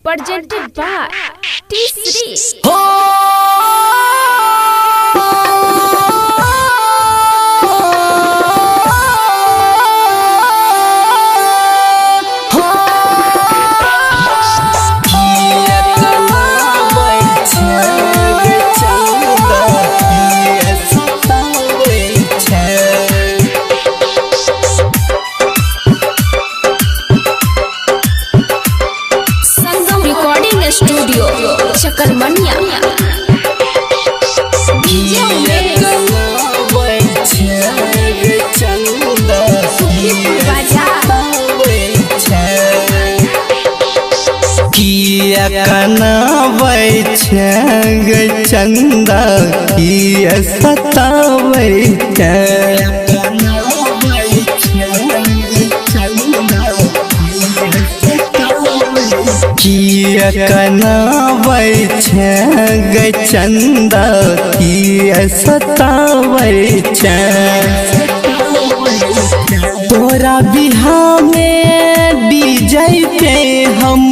presented by T3. Studio चकरमनिया किया कनावै छै गे चंदा किया सतावै छै किया कनावै छै गे चंदा किया सतावै छै तोरा बिहार में डीजे पे हम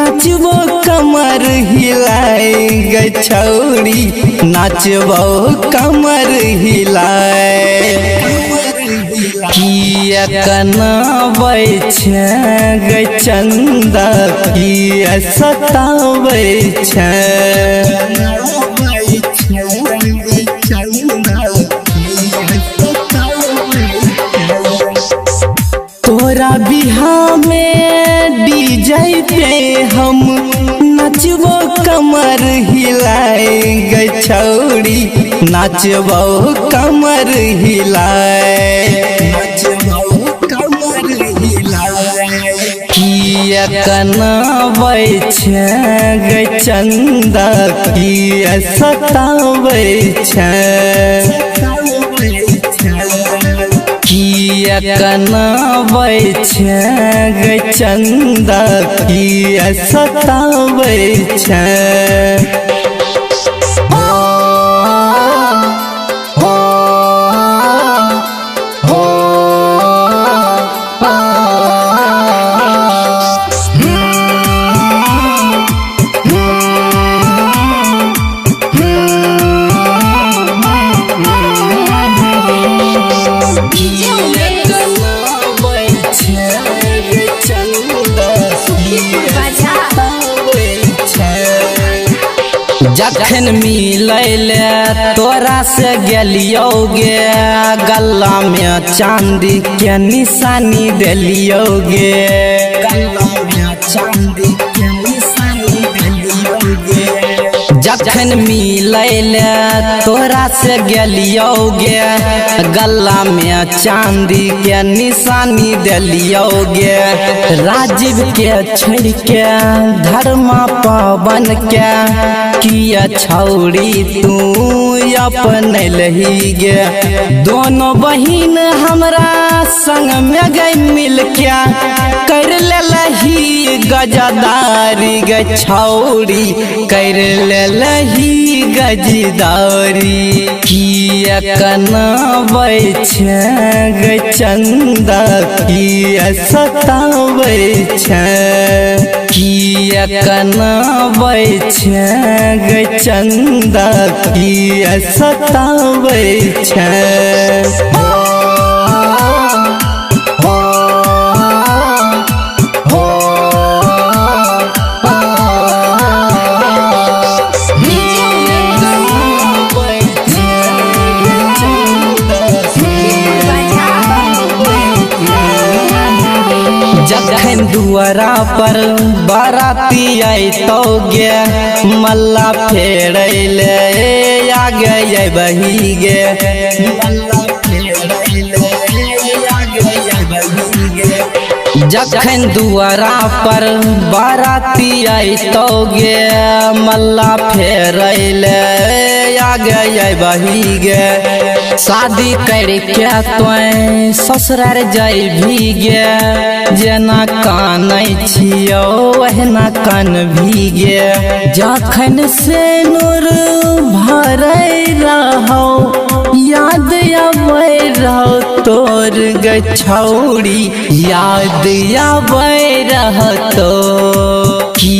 नचबो कमर हिलाए गे छौरी नाचबो कमर हिलाए किया कनावै छै गे चंदा किया सतावै छै तोरा बिहार में डीजे पे हम नचबो कमर हिलाए गे छौरी नाचबो कमर हिलाए किया कनावै छै गे चंदा किया सतावै छै किया कनावै छै गे चंदा किया सतावै छै जखन मिलैले तोरा से गेलियो गे गला में चांदी के निशानी देलियो गे गला में चांदी के निशानी देलियो गे जखन मिलैले तोरा से गेलियो गे गला में चांदी के निशानी देलियो गे राजीव के छोड़ के धर्मा पवन के किया छौरी तू अपन लही गे दोनों बहिन हमरा संग में गई मिल के कर लही गजदारी गे छौरी कर लही गजदारी किया कनावै छै गे चंदा किया सतावै छै किया कनावै छै गे चंदा किया सतावै छै जखन दुआरा पर बाराती आइतो गे मल्ला फेरैले आगे बही गे मल्ला फेरैले आगे बही गे जखन दुआरा पर बाराती आइतो गे मल्ला फेरैले आगे बही गे शादी करके तोय ससुरार जाई भी गे जेना कानै छियो ओहना कान भी गे जखन से नूर भरै रहो याद आबै रहो तोर गे छौरी याद आबै रहो तो की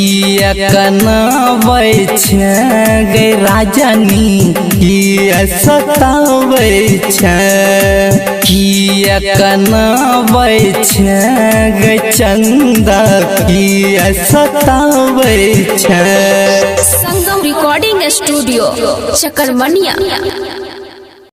कनाबै छै गे राजनी किया सताबै छै किया कनाबै छै गे चंदा किया सताबै छै। संगम रिकॉर्डिंग स्टूडियो चकरमनिया।